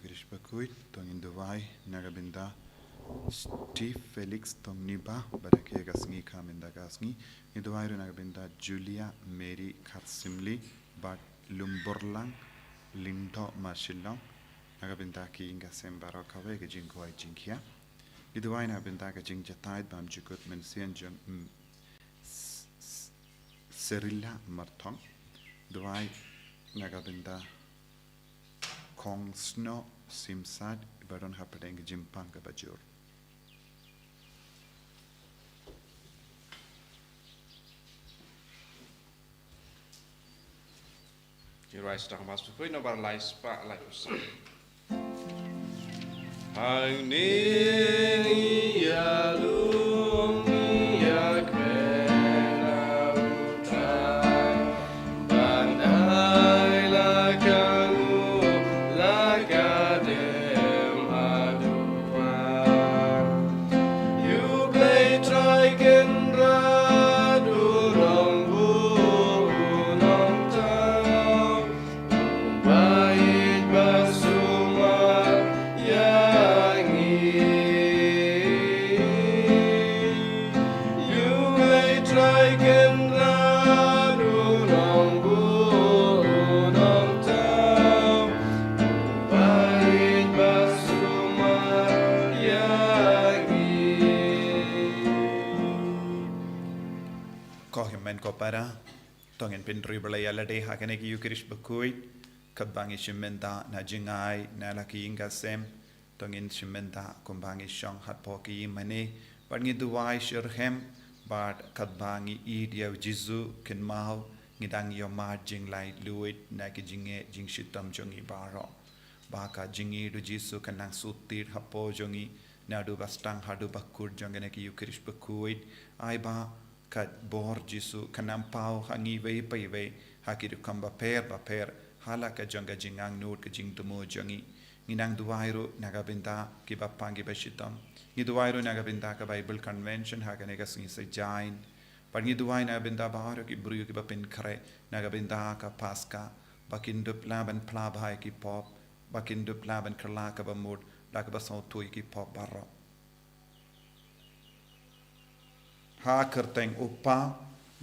Eucharist Bakhuid, tong Indowai, Nagabinda, Steve Felix, tong Niba, Barakega Sngi Kaminda Gasni, Indowai Nagabinda, Julia, Mary Katsimli, Bat Lumborlang, Lindo Marshillong, Nagabinda Ki Ingasem Barakawe, Jinko Jinkia, Indowai Nagabinda Jing Jataid, Bam Jukut, Mensian Serilla Marton, Dwai Nagabinda. Kong Sno Simsad Baron Hapadeng Jimpanga Bajur. You rise to Hamas before no bar lies spa like a son. Agni Yalum Yakmena Utai Bandai Lakalu Lakadem Aduan You play Triken Radurong Unong Tau Bakhuid Basuma Yangi You play Triken Radurong Unong Tau Bakhuid Basuma Yangi Kohimen Kopara, Tongan Pintri Balayalade, Hakaneki Eucharist Bakhuid, Kabangi Shimenda, Najingai, Nalaki Ingasem, Tongin Shimenda, Kumbangi Shong Hatpoki Mane, Bangi Duwai Shirhem, Bart Kadbangi Idia Jizu, Kinmao, Nidang Yomar Jing Light Luid, Naki Jinge, Jing Shitam Jongi Baro, Baka Jingi du Jisu Kanang Sutir Hapo Jongi, Nadu Bastang Hadu Bakur Jonganeki Eucharist Bakhuid, Aiba. Kat bor Jisu kanam pau hangi vei pai vei haki du kamba per hala ka jonga jingang nut ka jing tumu jongi nginang duwairu nagabinda ki bapangi bashitam ni duwairu nagabinda ka Bible convention haka nega singi se jain par ni duwai nagabinda baharo ki buru ki bapin kare nagabinda ka paska bakin dup laban pla bhai ki pop bakin dup laban kerla ka bamud dak basau tui ki pop barro Ha kerteng upa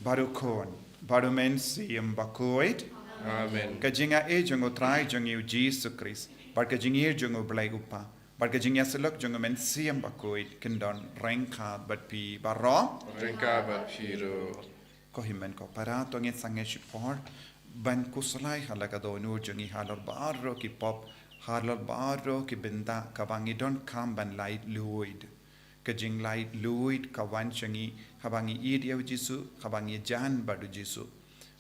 baru kon baru men siam Bakhuid. Amen. Kajinga jongo try jongu Jesus Christ. Bar kajingir jongo blai upa. Bar kajingya selok jongo men siam Bakhuid kendon rengka bat pi baro. Rengka bat piro. Kohimen ko para tongin sange shipor ban kuslai halakado nur jongi halor baro ki pop halor baro ki benda kabangi don kam ban light luid. Kajing light luid kawan changi habangi idia Jisu habangi jan badu Jisu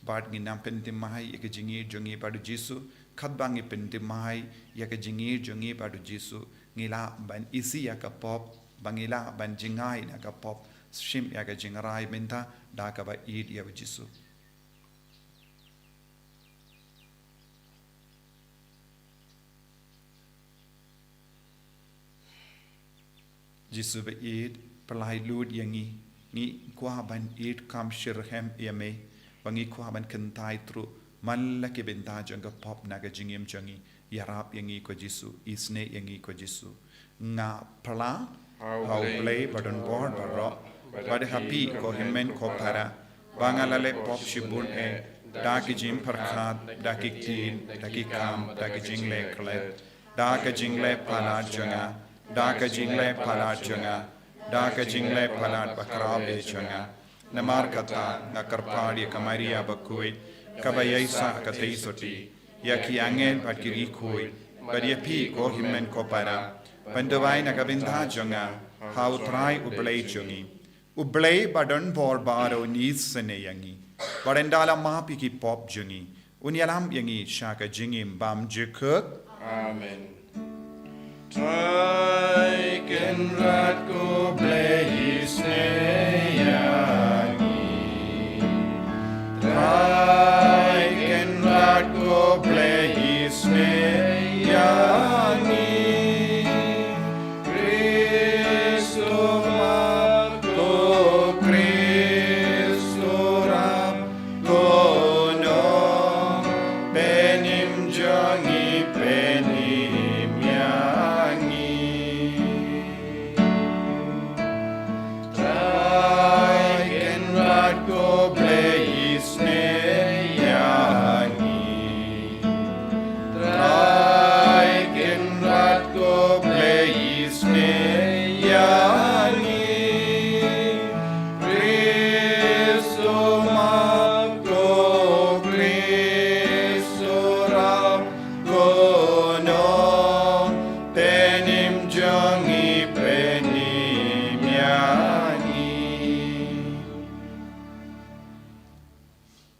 bad nginam pentimai yakajingi jongi badu Jisu khatbangi pentimai yakajingi jongi badu Jisu ngila ban isi yakapop bangila ban jingai nakapop shim yakajingrai benta dakaba idia Jisu Jisu be eid pelai lud yangi ni kwa ban eid kam shirhem yame bangi kwa ban kentai tru malla ke benta janga pop naga jingim jangi yarap yangi ko Jisu isne yangi ko Jisu nga pala how play badon board baro bad happy ko himen ko para bangalale pop shibun e daki jim parkhat daki tin daki kam daki jingle klet daki jingle pala janga Daka jingle palat junga, daka jingle palat bakrabe junga, namar kata nakarpadi kamaria Bakhuid, kabayasa kataisoti, yaki angel patkiri kui, badiapi ko himen ko para, bandawai nagabinda junga, how try ublay jungi, ublay badon bor baro nis sene yangi, barendala mapi ki pop jungi, unyalam yangi shaka jingim bam jukuk. Amen. Triken Radko Blaze Yangi Triken Radko Blaze Yangi Christo Marco Christo Ram Kono Benim Jangi Benim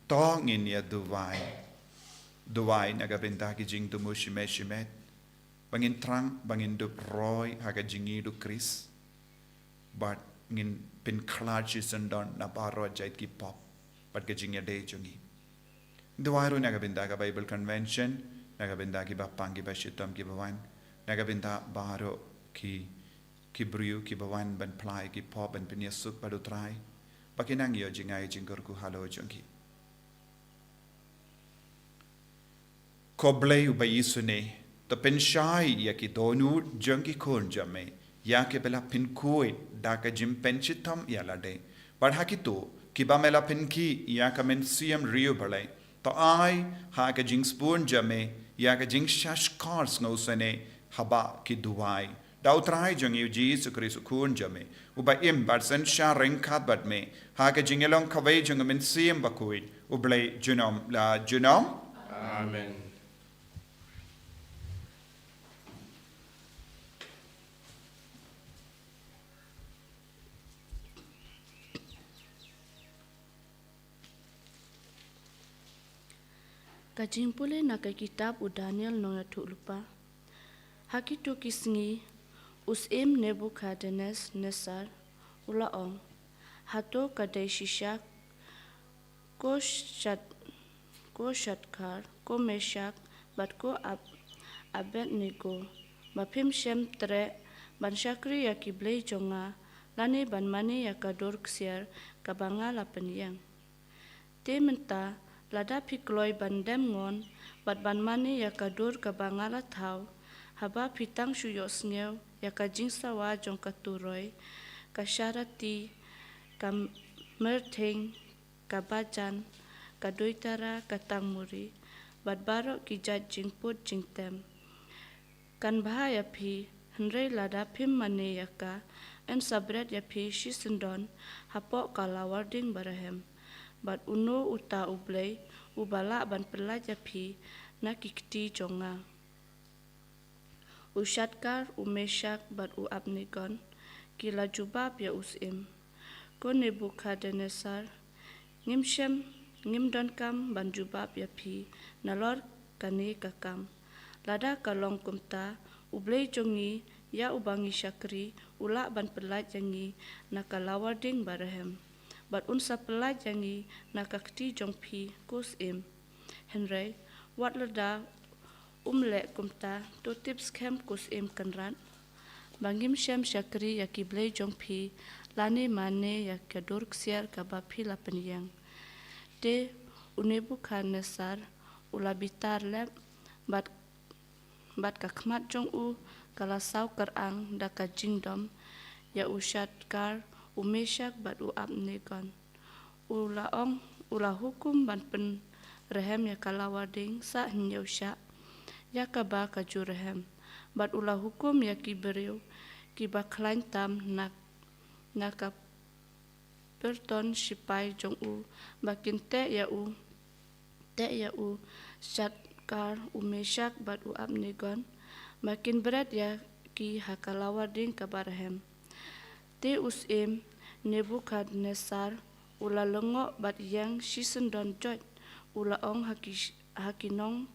to ngin ya duwai naga benta ki jing tu shimet bangin trang bangin du roy haga jingi du Chris but ngin pin klarchi sendon na baro jait ki pop but ke jingya de jungi duwai ro naga benta ka Bible convention naga benta ki bapang ki bashitam ki bawan naga benta baro ki briu ki bawan ban plai ki pop ban pin yasuk badu trai bakinang yo jingai jingor ku halo jungi Koblei uba Yisune, the penshai yaki donu jungi kun jame, yake bela pinkui, daka jim penchitam yalade. But hakito, kibamela pinki, yakamen siam riubale, to I, haka jing spoon jame, yaka jing shash cars no sene, haba ki duai. Dautrai jungi Jesu Christ kun jame, uba im but sen sharing katbat me, haka jingelong kaway jungamin siam Bakhuid, uble junom la junom. Amen. Kajing pule nak kitab u Daniel nong tu lupa. Hakitu kisngi usim Nebukadnezar ulaong hato kadai shisha ko shatkar ko meshak bat ko Abednego bapim shem tre ban shakri yaki blei jonga lani ban mani yakador ksiar kabanga lapenyang. Te menta lada pikloi bandem ngon bat ban mani yakadur kabangala thau haba pitang shuyo sngew yakajing sawa jong katuroi kasharati kamerthing kabajan kadoitara katangmuri bat barok kijat jingput jingtem kan bahaya phi hendrei lada phim mani yaka en sabret ya phi shisendon hapok kalawarding barahem bat uno uta ublei ubala ban pelaja phi nakikti jonga ushatkar umeshak bat u abnigon kila jubab ya usim ko Nebukadnezar ngimdon kam ban jubab ya phi nalor kane kakam lada kalong kumta ublei jongi ya ubangi syakri ula ban pelajangi nakalawarding barahem bat unsa pelajangi nakakti jongpi kusim Henry wat leda umle kumta to tips kem kusim kanran bangim syam syakri yakiblei jongpi lani mane yakador ksiar kabapi lapenyang te Nebukadnezar ula bitar lep bat kakmat jong u kalasau kerang daka jingdom ya ushatkar umeshak bat u abnegon ula hukum ban pen rehem ya kalawading sa hinyau syak ya kaba kaju rehem bat ula hukum ya kiberiu kibaklain tam naka perton sipai jong u bakin te ya u shatkar umeshak bat u abnegon makin berat ya ki hakalawading kabarhem te usim Nebukadnezar ula lengok bat yang shisendon jot ula ong hakinong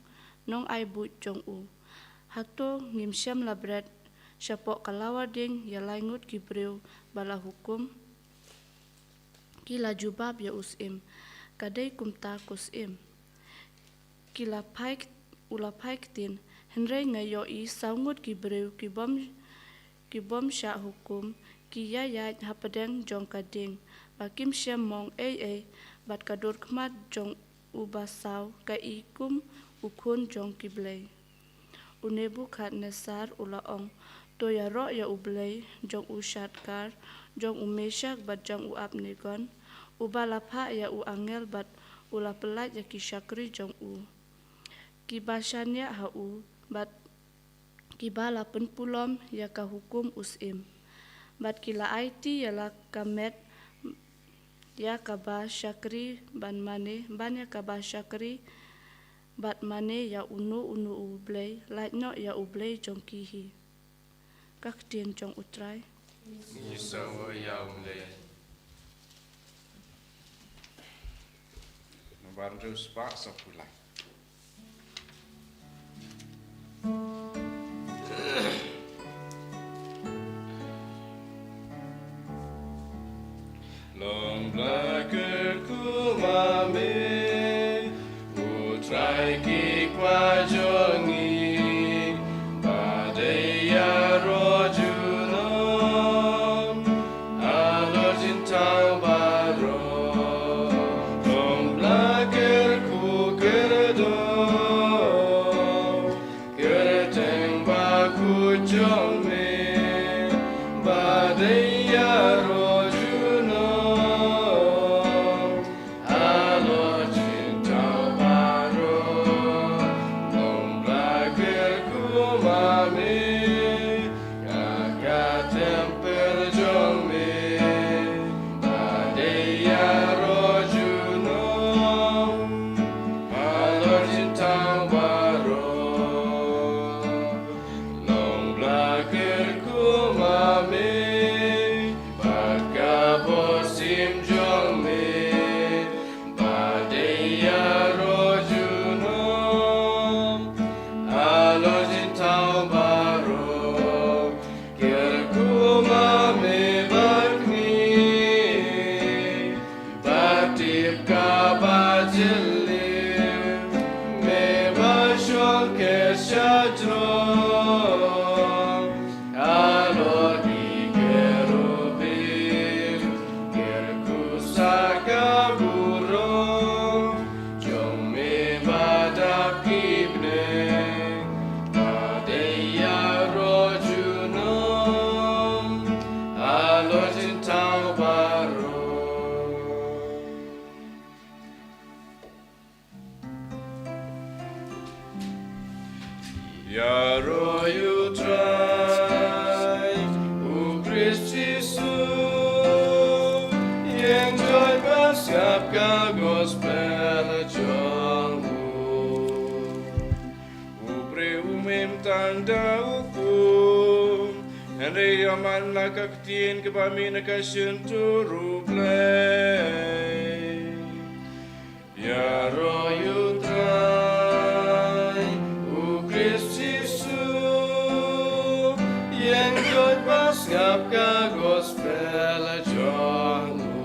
nong aibut jong u hato ngimsyam labret syapok kalawading ya laingut kibriu bala hukum kila jubab ya usim kadai kumta kusim kila paik ula paiktin henrei ngayoi saungut kibriu kibom syak hukum kiya yat hapadeng jong kading bakim syam mong bat kadur kmat jong ubasau ka ikum ukun jong kiblei Nebukadnezar ula ong to ya ro ya ublei jong ushatkar jong umeshak bat jong u abnegon ubalapha ya u angel bat ula pelat ya kisyakri jong u kibashanya ha u bat kibala penpulom ya ka hukum usim bat kila IT yala kamet ya kaba syakri ban ya kaba syakri bat mane ya unu ublei laitno ya ublei jong kihi kak tien jong utrai Yisawa ya ublei bar rus pa sa pulai. Long blacker kumame utrai ki kwa joni badeya rojunon alojin taubaro long blacker ku gerdo gerteng baku jome badeya Yaro you try, O Christ Jesus, enjoy pasap ka gospel jangu, upre umem tanda ukum, Henry yaman lakaktin kepamin kasyun turu play. Yaro you try. Pasngap ka gospel jangu.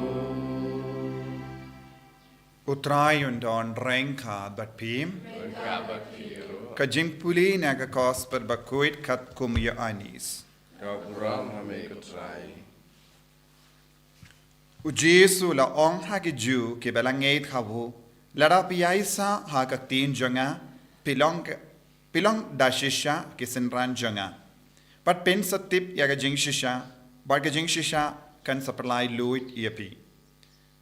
Utrayon don rengka bat pim. Ka jingpuli naga gospel Bakhuid kat kumya anis. Kau kurang hame ketrai. Ujesu la ong hagi ju ke Balangait khabu. Lara piyaisa hagak tin janga pilong dashisha ke senran janga. Pat pen satip yaga jing shisha, barga jing shisha kan sapralai luit iapi.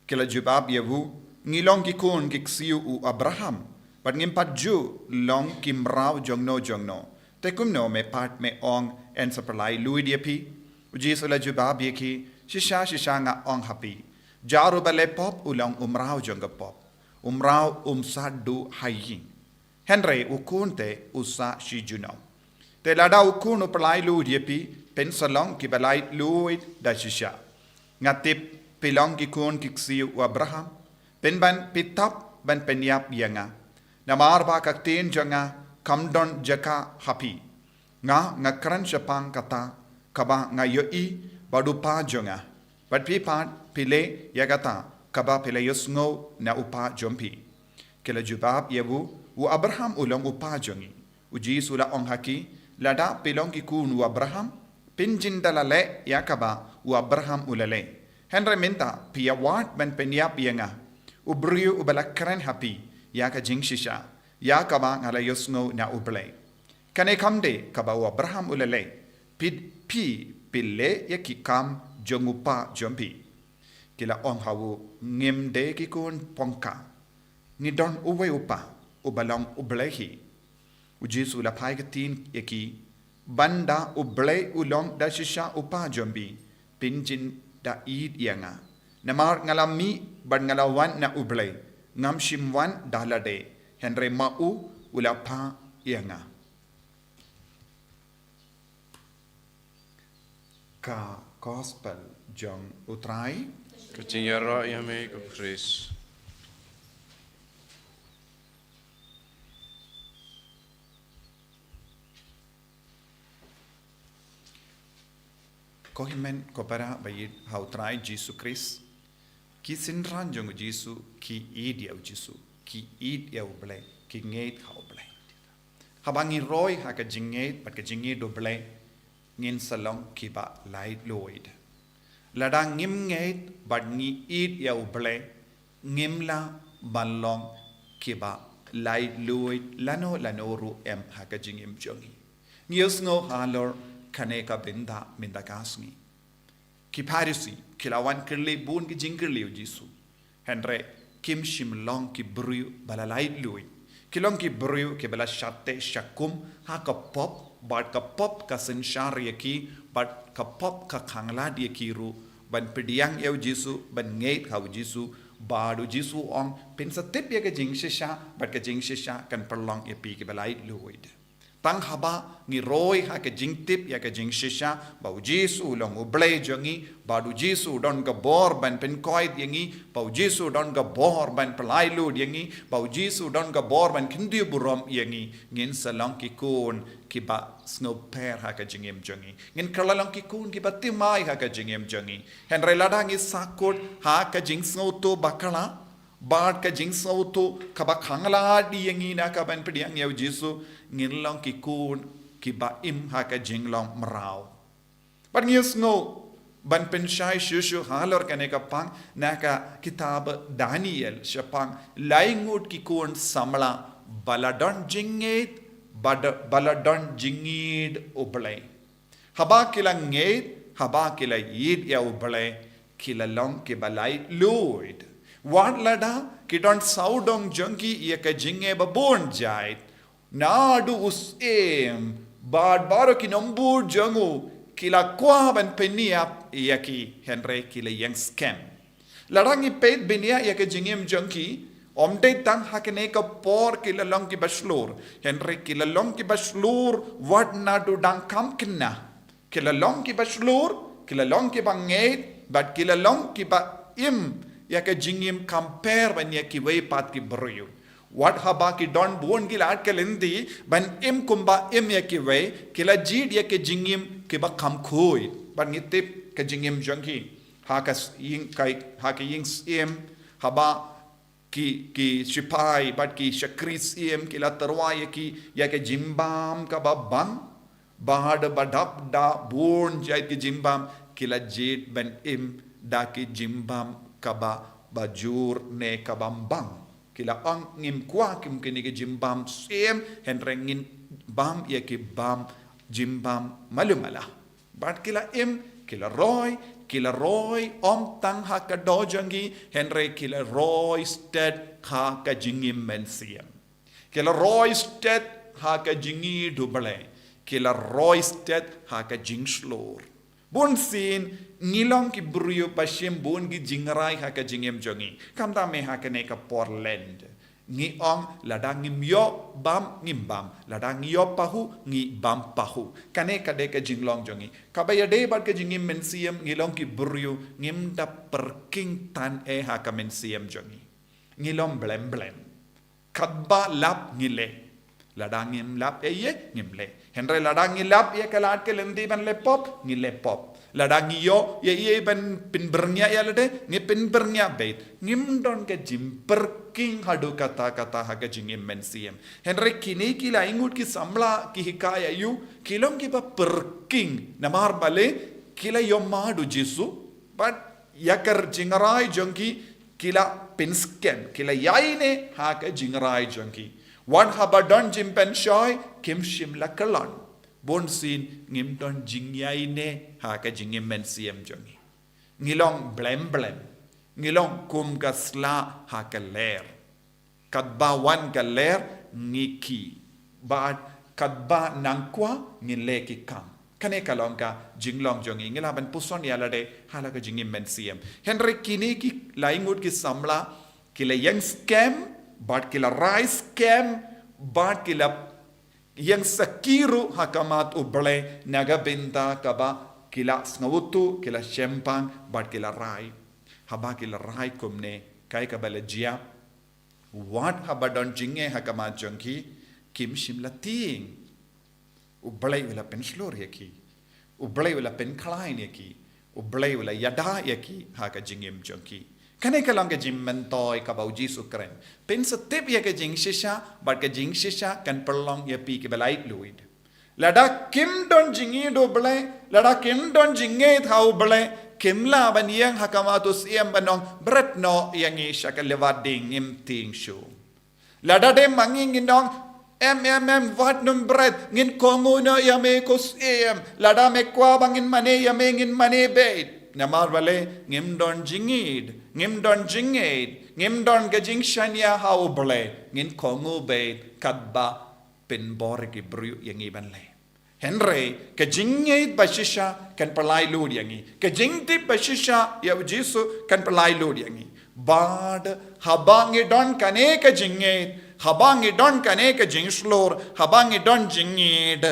Kila jubab yavu, ngilong kikun kiksiu u Abraham, pat ngimpat ju long kimraw jongno. Tekumno me part me ong en sapralai luit iapi. Ujis ula jubab yaki, shisha nga ong hapi. Jaru bale pop ulang umraw jonga pop. Umraw sadu hayin. Henry ukunte usa shijunaw. Te lada ukun upalai luid yepi pen salong ki balai luid da shisha. Ngatip pilong ki kun kiksi u Abraham pen ban pitap ban penyap yanga. Namar ba kaktin janga kamdon jaka hapi. Nga kran syapang kata kaba nga yoi badupa jonga. Bat pipat pile yagata kaba pile yusngo na upa jompi. Kila jubab yabu u Abraham ulong upa jongi. Uji sula ong haki lada pilong kikun u Abraham pinjin dalale yakaba u Abraham ulale. Henry minta pia wat ban penyap yanga. Ubriu ubalakren hapi yaka jing shisha yakaba ngala yusngo na uble. Kane kamde kaba u Abraham ulale pi pille yakikam jongupa jompi. Kila ong hawu ngimde kikun pongka. Ngidon uwe upa ubalong ublehi. Ujisu la pai ketin yaki banda ublay ulong da shisha upa jombi pinjin da id yanga namar ngalami ban ngalawan na ublay ngam shimwan dalade henry mau ulapa yanga ka gospel jong utrai Kecing yara yame ke Chris. ko himen ko para bayit hau trai Jesus Christ ki sinran jong Jesus ki idiau Jesus ki idiau ble ki ngeit hau ble habangi roy ha ka jingeit pat ka jingi do ble ngin salong ki ba light loid ladang ngim ngeit bat ngi idiau ble ngimla balong ki ba light loid lano ru em ha ka jingim jongi ngios ngo halor kaneka benda minda kasngi ki parisi kilawan kirli bun ki jingkirli jisu henre kim shim long ki bru bala light lui kilong ki bru ki bala shatte shakum ha ka pop bat ka pop ka senshar yaki bat ka pop ka khangla dia kiru ban pediang eu jisu ban ngeit hau jisu badu jisu ong pin satip ya ka jing shisha bat ka jing shisha kan perlong ya pi ki bala light lui tang haba ngi roy ha ka jing tip ya ka jing shisha bau jisu long ublay jongi badu jisu don ga bor ban pen koid yangi bau jisu don ga bor ban pelai lud yangi bau jisu don ga bor ban kindi burom yangi ngin salong ki kun ki ba snow per ha ka jingem jongi ngin kralalong ki kun ki ba timai ha ka jingem jongi henre ladang is sakut ha ka jing snow to bakala bad ka jing snow to ka ba khangla di yangi na ka ban pediang yau jisu ngin long ki kun ki ba im ha ka jing long mrau but ngis ngo ban pen shai shushu halor kane ka pang na ka kitab Daniel shapang laingut ki kun samla baladon jinget baladon jingid ublay haba kila ngeit haba kila yid ya ublay kila long ki balai luid wan lada ki don saudong junki ya ka jinge ba bon jait nadu us bad baro ki nombur jangu kila kwa ban peniap yaki henre kila yang scam larangi pet benia yaka jingem junki omde tang hakene ka por kila long ki baslur henre kila long ki baslur wat nadu dang kam kinna kila long ki baslur kila long ki banget but kila long ki ba im yaka jingem compare ban yaki way pat ki broyu what haba ki don bon ki lat kalendi ban im kumba im yaki way kila jid yaki jingem ki ba kam khoi ban ngitip ka jingem junki hakas ying kai haki ying im haba ki sipai bat ki shakris im ki la tarwa yaki yaki jimbam ka ba bang bahad badap da bon jai ki jimbam kila jid ban im da ki jimbam kaba bajur ne kabam bang kila ang ngim kwa kim kini ki jimbam siem henrengin bam ya ki bam jimbam malumala bat kila im kila roy om tang ha ka dojangi henre kila roy sted ha ka jingim men siem kila roy sted ha ka jingi duble kila roy sted ha ka jing slor bon sin ngilong ki bruyo pasiem bon gi jingrai ha ka jingem jongi kamda me ha ka ne ka por Lent ngi ong ladang ngim yo bam ngim bam ladang yo pahu ngi bam pahu kane ka de ka jinglong jongi ka ba ya de bar ka jingim men siem ngilong ki bruyo ngim da perking tan ha ka men siem jongi ngilong blem kadba lap ngile ladang ngim lap ye ngim le henre ladang ngim lap ye ka lat ke lendi ban le pop ngile pop ladang yo ye ban pin bernya ya lade ngi pin bernya bait ngim don ke jim perking hadu kata ha ka jingim men siem henre kini kila ingut ki samla ki hikaya yu kilong ki ba perking namar bale kila yo madu jisu but yakar jingrai jonki kila pin scan kila yaine ha ka jingrai jonki wan haba don jim pen shoy kim shim lakalan bon sin ngim don jingyai ne ha ka jingim men siem jongi ngilong blem ngilong kum ka sla ha ka ler kadba wan ka ler ngiki ba kadba nangkwa ngile ki kam kane kalong ka jinglong jongi ngila ban puson ya lade hala ka jingim men siem henry kini ki laingut ki samla kila yang scam but kila rice scam but kila yang sakiru hakamat uble naga benta kaba kila snawutu kila shempang bat kila rai haba kila rai kumne kai kabala jia wat haba don jinge hakamat jongki kim shimla ting uble wala penslor yaki ublay wala pen klein yaki ublay wala yada yaki ha ka jingim jonki kane kalang ka jim mentoy ka bau jisu kren pen setip ya ka jing shisha but ka jing shisha kan perlong ya pi ke balait luid lada kim don jingi do blay lada kim don jinge thau blay kimla ban yang hakamatus iam banong bret no yang isha ka levading im ting shu lada de manging inong what num bread ngin kongo no yame kos lada me kwa bangin mane yame ngin mane bait namar wale ngim don jingid ngim don gajing shanya how ble ngin kongo bait kadba pin bor ki bru yang iban le henry ke jingid bashisha kan palai lud yangi ke jingti bashisha ya jisu kan palai lud yangi bad habangi don kane ke jingid habangi don kane ke jingslor habangi don jingid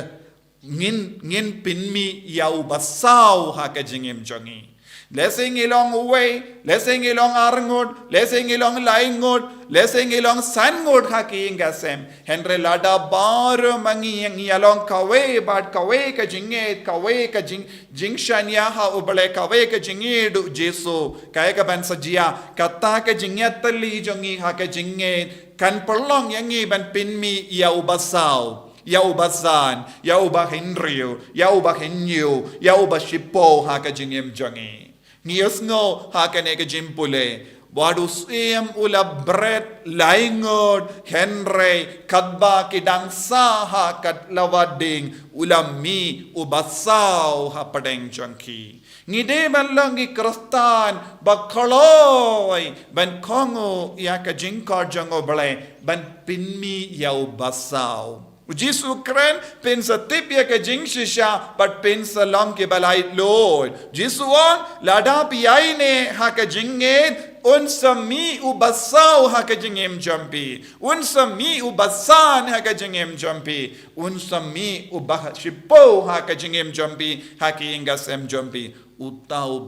ngin pinmi yau basau ha ke jingim jongi lesing ilong away lesing ilong arngod lesing ilong laingod lesing ilong sangod ha ki ingasem henre lada bar mangi yang yalong kawe bad kawe ke jinged kawe ke jingshania ha ubale kawe ke jingid jesu kaya ka ban sajia kata ke jingyatali jongi ha ke jinged kan perlong yang ban pinmi yau basau yau bazan yau ba henrio yau ba henyu yau ba shipo ha ka jingim jongi Ngiyos ngo hakane ka jimpule wadu siem ula bread laingod henry kadba kidang saha kat lawading ula mi ubasaw hapadeng changki ngide balang kristan bakhaloy ban kongo ya ka jingkar jango bale ban pinmi yau basaw Jisu kren pen sa tip ya ke jing shisha but pen sa long ke balai lord Jisu on lada piai ne ha ke jinged un sami ubasaw ha ke jingem jampi un sami ubasan ha ke jingem jampi un sami ubah shipo ha ke jingem jampi ha ke ingasem jampi utau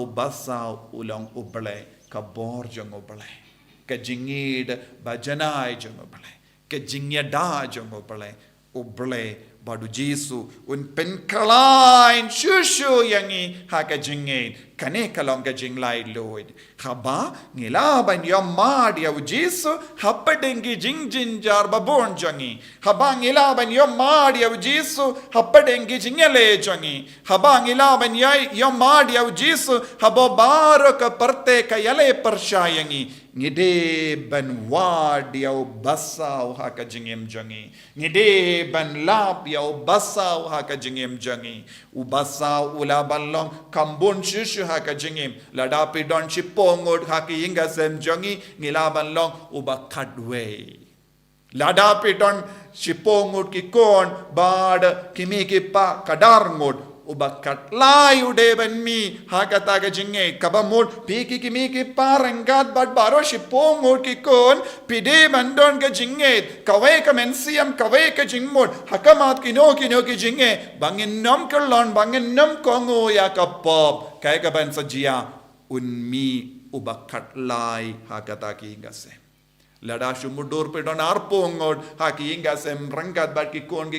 basaw ulang uble kabor jang uble ke jingid bajanai jang uble ke jingya da jong oble badu jisu un pen kalain shushu yangi ha ka jingin kane kalong ka jinglai loid khaba ngila ban yom mad ya jisu happadengi jinjar babon jangi haba ngila ban yom mad ya jisu happadengi jingale jangi haba ngila ban yom mad ya jisu habo baraka parte ka yale pershayangi ngide ban wad yaw basaw ha ka jingem jangi ngide ban lap yaw basaw ha ka jingem jangi ubasaw ula balong kambon shushu ha ka jingem ladapi don chipongod ha ki ingasem jangi ngilaban long uba kadwe ladapi don chipongod ki kon bad kimi ki pa kadarngod ubakat layu deban mi hakata ga jinge kabamod piki kimi ki parangat bad baro shipongod ki kon pide bandon ga jinge kawe ka mensiam kawe ka jingmod hakamat kino ki jinge bangin nom kalon bangin nom kongo ya kapop kaya ka ban sajia unmi ubakat lai hakata ki ingase lada shumudur pe don arpongod haki ingasem rangkat bad ki kon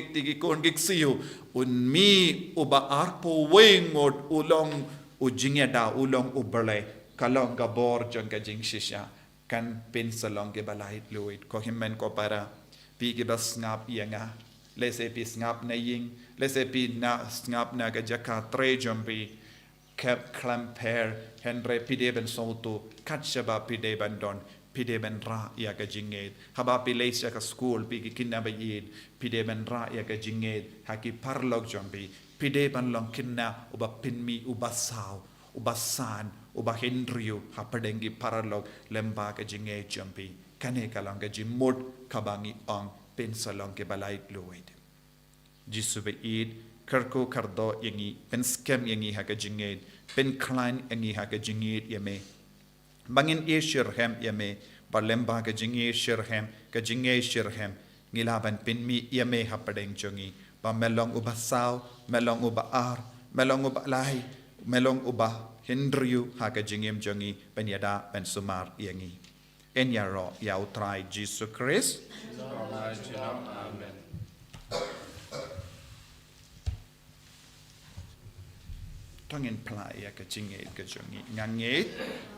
gik siu unmi uba arpo wengod ulong ujingeda ulong uberle kalong gabor jong ka jing shisha kan pensalong ke balait luid ko himmen ko para pi ki bas ngap yanga lese pi ngap na ying lese pi na ngap na ga jaka tre jompi kep klamper henre pide ben soto katshaba pide ben don pide ben ra ya ka jinged haba pilais ya ka school pi kinna ba yid pide ben ra ya ka jinged haki parlog jombi pide ban long kinna uba pinmi uba saw uba san uba henryu hapadengi parlog lemba ka jinged jombi kane kalong ka jimod kabangi ong pensalong ke balait loid jisube id karko kardo yangi pen scam yangi ha ka jinged pen klein yangi ha ka jinged yame bangin shirhem yame balemba ka jinge shirhem ngilaban pinmi yame hapadeng jongi ba melong uba saw melong uba ar melong uba lai melong uba hindriyu ha ka jingem jongi penyada ben sumar yangi enyaro ya utrai Jesus Christ amen tongin playa ka jingit ka jungi ngangit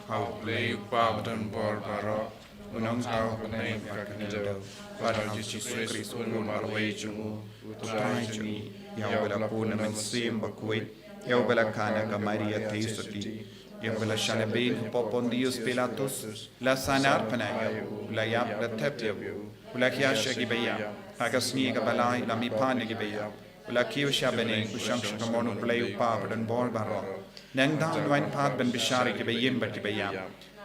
Hau play pa dan bor baro. Unong tau penai kaknido. Pada Jesus Kristus unu marway jungu. Utrai jungi. Yau bela puna mensim Bakhuid. Yau bela kana ka Maria Taïew. Yau bela shalabin Pontius Pilatus. La sanar panayo. La yap la tepyo. La kiasha gibaya. Haga Sngi ka Balang la mipane gibaya. La kiu shabene kushang shakamonu play pa dan bor baro. Nang down wine pat ben bishari gibayim bat gibaya.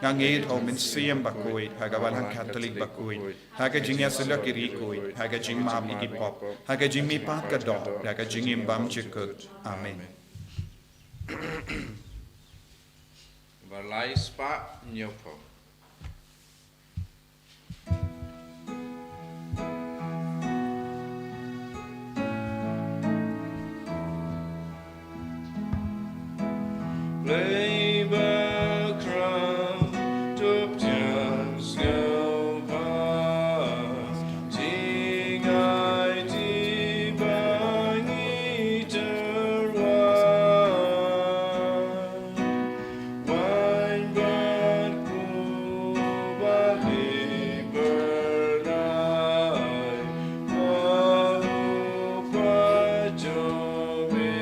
Ngangit ho min siem Bakhuid, haga Balang Catholic Bakhuid, haga jing yasulak irikuid, haga jing mab igipop, haga jing mi pat ka do, haga jing imbam chikut. Amen. Balai spa nyopo. Play back crown, top jam silver. Ting I di bangi wine bad ku bali bernai. Mahu pajomi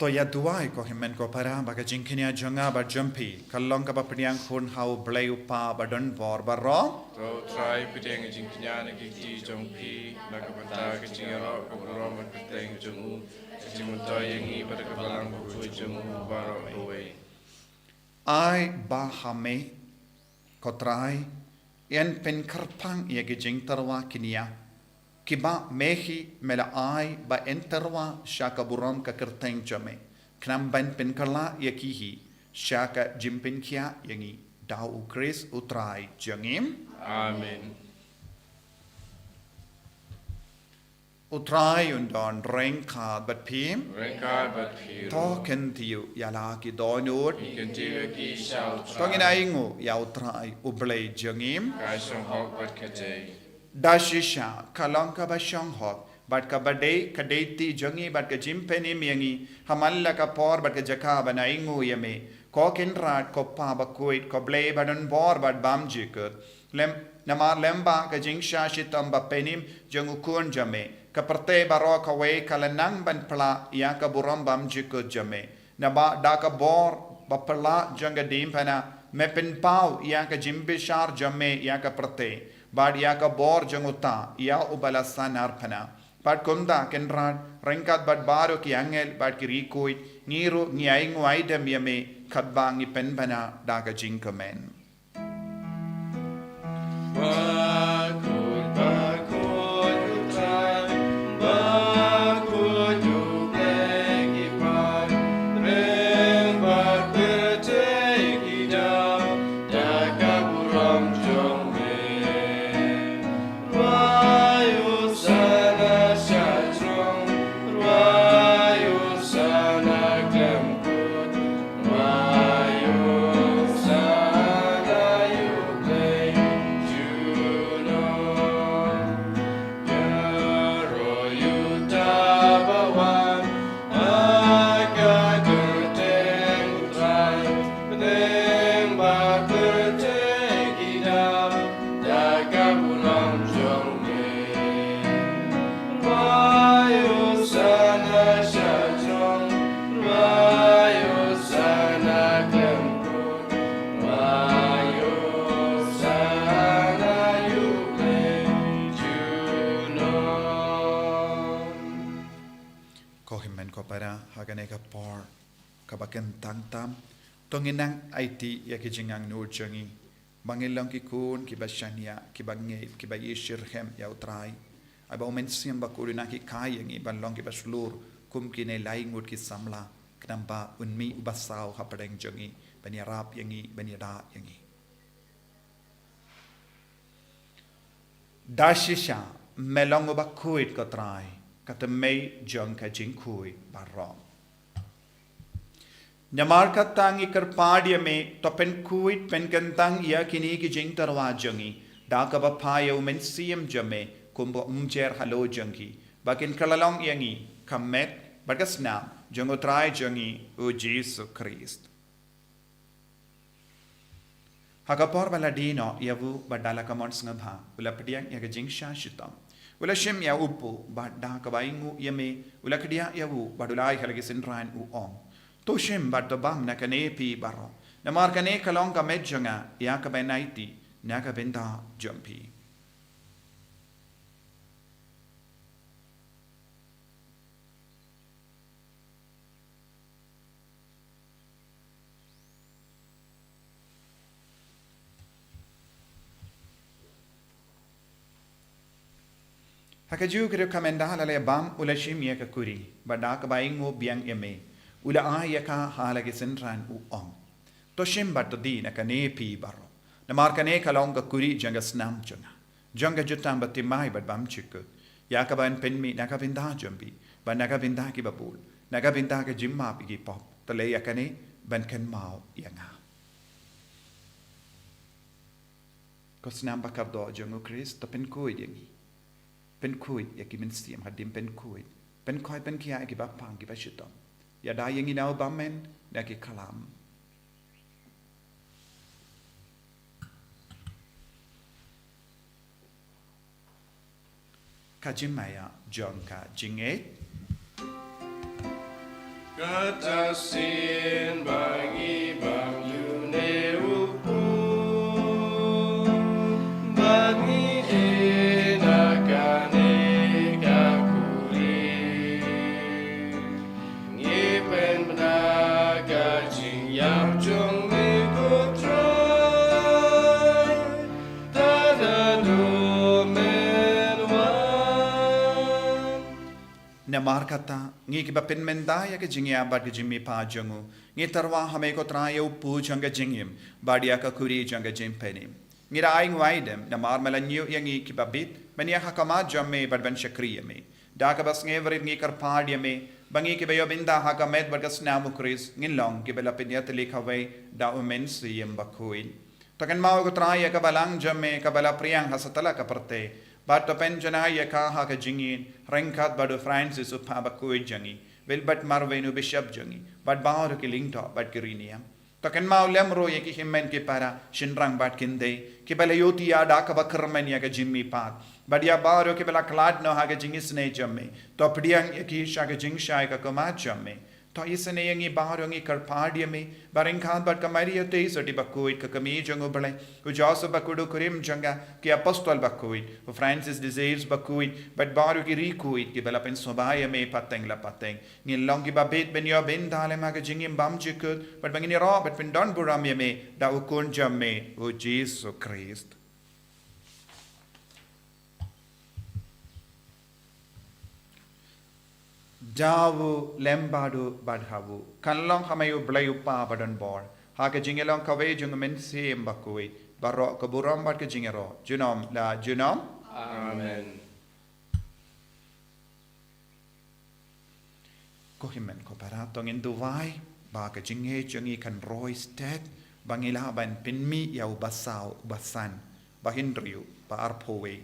Toya duai ko himen ko para baga jingkinia jonga ba jumpi kalong ka ba pediang hun hau blay upa ba don bor baro. Tau try pideng jing knyana ki ti jong pi na ka banta ka jing ro ko ro ma pideng jong jing mo toy yangi pada ka Balang Bakhuid jong baro away. Ai ba hame ko try yan pen karpang ia ki jing tarwa kinia kiba mehi mela ai ba enterwa shaka buram ka kerteng jame knam ban pen karla ia kihi shaka jimpin kia yangi dau Chris utrai jangim. Amen. Utrai undon rengka bat pim Rengka bat piro. token tiu yala ki donut Ikan tiwa ki shao tongin aingu ya utrai ublay jangim kai song hok bat kajay. dashisha kalangka ba shang hok bat ka bade kadeti jangi bat ka jimpeni miyangi hamalla ka por bat ka jaka ba naingu yame ko kinrat ko pa Bakhuid ko blay badan bor bat bam jikut lem namar lemba ka jingsha shitam ba penim jangu kun jame ka perte baro ka we kalanang ban pla ya ka buram bam jikut jame naba da ka bor ba pla janga dim pana mepen pau ya ka jimbishar jame ya ka perte bad ya ka bor janguta ya ubala sanar pana bad kumda kenrad rengkat bad baro ki angel bad ki rikuit ngiru ngiaingu aidem yame kadbangi penbana daga jinkamen. Bakhuid, Bakhuid, utrai, Bakhuid, ublay kipai, reng bat beteki dau, daka buram jong me. Ruayu sana syatrong, ruayu sana klemkut, ruayu sana ublay juno. Yaro yutabawan, aga gerteng utrai, peneng bat beteki dau, daka buram jong me. Ruayu sana syatrong, ruayu sana klemkut, ruayu sana ublay juno. Ko himen ko para hagane ka por kabaken tang tam tonginang IT ya ki jingang nur jangi Bangilong ki kun ki bashania ki bange ki bayishirhem ya utrai. Aba omen siam bakulina ki kayangi balong ki baslur kum ki ne laingut ki samla knamba unmi ubasau hapadeng jongi banyarap yangi banyada yangi. Dashisha melong Bakhuid ko trai kata mei jong ka jingkui barong. Nyamar katang ikar padia me to pen kuit pen kantang ia kini ki jing tarwa jongi da ka ba paya umen siam jame kumbo umjer halo jongi bakin kalalong yangi kamet bagasna jongo trai jongi o Jesus Christ. Hakapor baladino yavu badala kamons ngabha ula pediang yaga jing shashitam ula shim ya upu badda kabaingu yame ula kedia yavu badulai halagi sinran u ong to shim badda bam na kane pi baro na mar kane kalong ka medjanga ya ka benaiti na ka benda jumpi. Hakaju kira kamenda lale bam ula shim ya ka kuri badda ka baingu biang yame ula aya ka halagi sinran u ong to shim badda di na kane pi baro na mar kane kalong ka kuri janga snam janga jutam batti mai bad bam chikut ya ka ban penmi na ka binda jumbi ban na ka binda ki babul na ka binda ka jimma pi ki pop to le ya kane ban kan mau yanga ko snam bakar do jangu Christ to pen kuid yangi pen kuid ya ki min siam hadim pen kuid pen koi pen kia ki bapang ki bashitom ya da yangi nau bamen na ki kalam kajimaya jongka jinget Katasin bagi bang yune upu bagi dinakane kakuri ngipen benaga jingyam jong mikutrai tadadu menwan namar kata ngi ki bapin mendaya ke jingya bad jimmi pa jangu ngi tarwa hame ko trayo pu janga jingim badia ka kuri janga jimpeni ngira aing waidem namar melanyu yangi ki babit mania hakama jamme bad ban shakriya me da ka bas ngever ngi kar padia me bangi ki bayo binda hakamet bagas namu kris ngilong ki bela pinyat likhawai da umen siyem Bakhuid takan mau ko traya ka balang jamme ka bala priyang hasatala ka parte But the penjana ka haka jingin, Rankat badu Francis of Bakhuid jangi, Wilbert Marvenu Bishop jangi, but Bauru kilingto, but Kirinia. Takan mau lemro yaki himmen ki para, Shinrang bat kinde, Kibalayoti adaka bakerman yaka jimmy pat, but ya Bauru kibala clad no haka jingis ne jamme, Topdiang yaki shaka jing shai ka koma jamme. To isane yangi Bauru ngi karpadia me, Baringkat but Kamaria taste or Bakhuid kakami jangobale, who also Bakudu Kurim janga, ki apostol Bakhuid, who Francis desires Bakhuid, but Baru ki rikuid, kibalapin sobaya me pateng la pateng, Nil longi babit ben yo bin dale magajingim bam jikut, but bangini ro, but fin don buramya me, da ukun jamme, o Jesus Christ. Javu lembadu badhavu kanlong hamayu blayu pa badan bor haka jingelong kawe jung men sim Bakhuid barok keburam bad ke jingero junom la junom Amen. ko himen ko paratong induwai ba ka jinghe jungi kan roy stet bangila ban pinmi yau basau basan bahindriu pa arpowe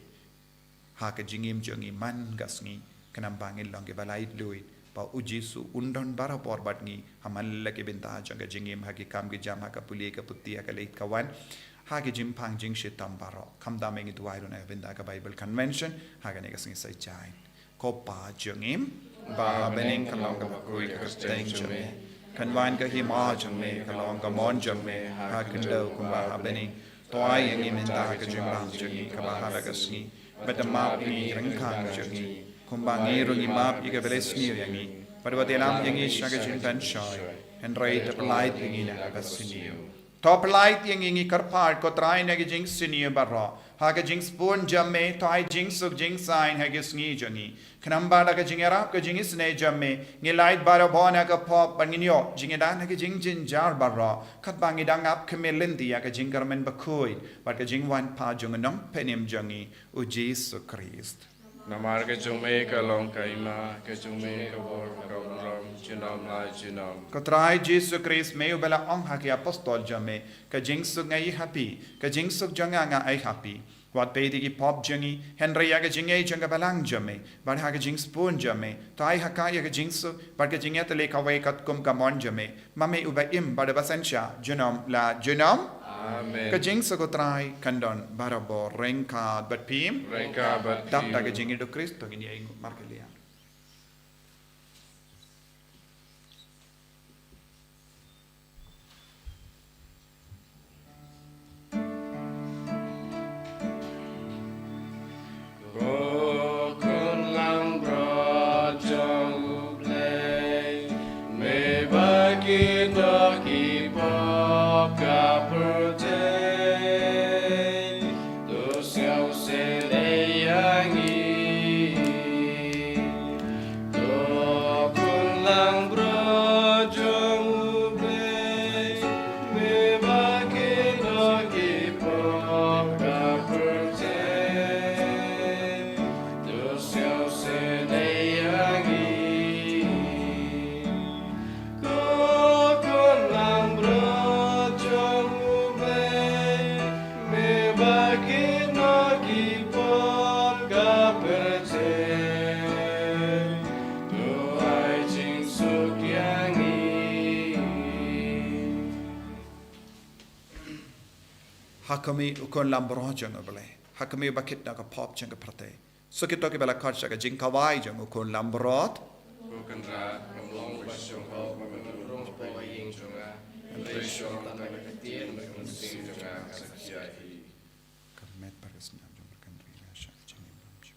haka jingim jungi man gasngi kanam bangil long ke balait lui pa ujisu undon bara por batni hamalla ke benta janga jingim haki kam ke jam haka puli ka putti ka leit kawan haki jim pang jing shitam baro kam da mengi duai ron benda ka Bible convention haka ne kasing sai chai ko pa jingim ba bening kalong ka Bakhuid ka steng jame kan wan ka hima jame kalong ka mon jame hakin do kumba bening toai yang imenda ka jim bang jingi ka ba hala kasngi betama ni rengkang jingi kumbangi rungi map ika belesni yangi pada wati lam yangi shaga jintan shoy and right applied yangi na kasiniu Top light yang ingi karpart ko try na jing senior barra. Haga jing spoon jamme tai jing suk jing sign haga sngi jangi. Kanamba da ka jing arab ka jing isne jamme. Ngi light bara bona ka pop banginyo jing edan haga jing jin jar barra. Kat bangi dang ap kemelindi ya ka jing garmen bakhuid. Bar ka jing wan pa jung nong penim jangi u Jesus Christ. Namar ke jume ka long kaima ke jume ka bor ka uram junam lai junam. Ko try Jesus Christ me u bela ong haki apostol jamme. Ka jing suk ngai happy. Ka jing suk janga nga ai happy. Wat pedi ki pop jangi Henry ya ka jing ai janga balang jamme. Bar ha ka jing spoon jamme. Tai haka ya ka jing su bar ka jing ya tele ka wai kat kum ka mon jamme. Mame u ba im bar da basensha junam la junam. Amen. Ka jing sa ko try kandon barabo rengka bat pim. Rengka bat Dap da ka jing do Kristo ngini ai markelia. Hakami ukon lambro jang bale. Hakami bakit na ka pop jang prate. So kito ke bala karcha ka jing kawai jang ukon lambrot. Bukan rat kamlong basyong ho mamanurong pa ying junga. Lesyong tanay katien makunsing junga sakyahi. Karmet pares na jang berkandri na syak jang imam jang.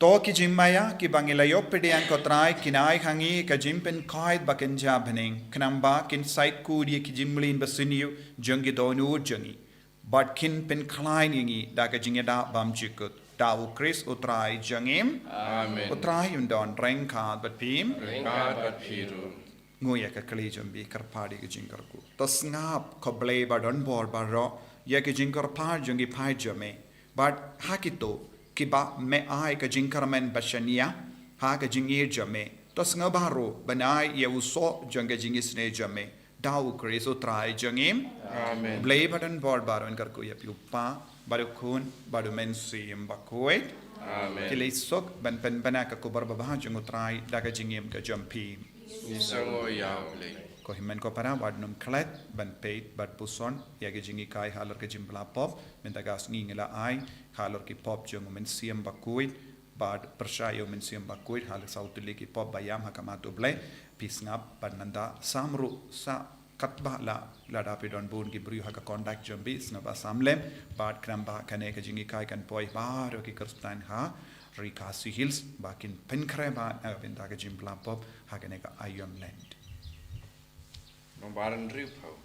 To ki jimmaya ki bangilayo pedian kotrai kinai hangi ka jimpen kaid baken jabning knamba kin site kudi ki jimlin basiniu jungi donu jungi but kin pen klein ingi da ka jingeda bam jikut da u Chris utrai jangim Amen. utrai undon rengkad bat pim Ringkat bat piru. nguya ka kali jambi karpadi ki jingarku to ngap ko ble badon bor baro ya ki jingar par jungi pai jame but hakito kiba me ai ka jingkarmen bashania ha ka jingir jame to ngabaro banai ye uso janga jingisne jame dau kriso trai jangim Amen. blay badan bor baron kar ko yapi upa baru kun baru mensim Bakhuid Amen. kilay sok ban pen banaka ko barbaba jang trai daga jingim ka jampi Nisango yaule. ko himen ko para wadnum klet ban peit bad puson ya ge jingi kai halar ke jimpla pop mentagas ngingela ai halar ki pop jang mensim Bakhuid bad pershayo mensim Bakhuid halar sautuli ki pop bayam hakamato ble pisngap pananda samru sa katba la dapi don bun ki bru haka contact jambi snaba samlem bad kramba kane ka jingi kai kan poi baro ki kerstan ha rikasi hills bakin penkre ba na benda ka jimpla pop hakane ka ayom Lent Mambaran ripau.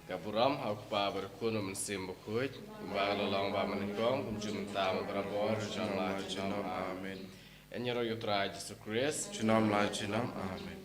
Kapuram hak pa berkuno mensim Bakhuid, kumbang long ba menengkong, kunjung tam berabor, jangan la jinam, amen. Enyero yutra Jesus Christ, jinam la jinam, amen.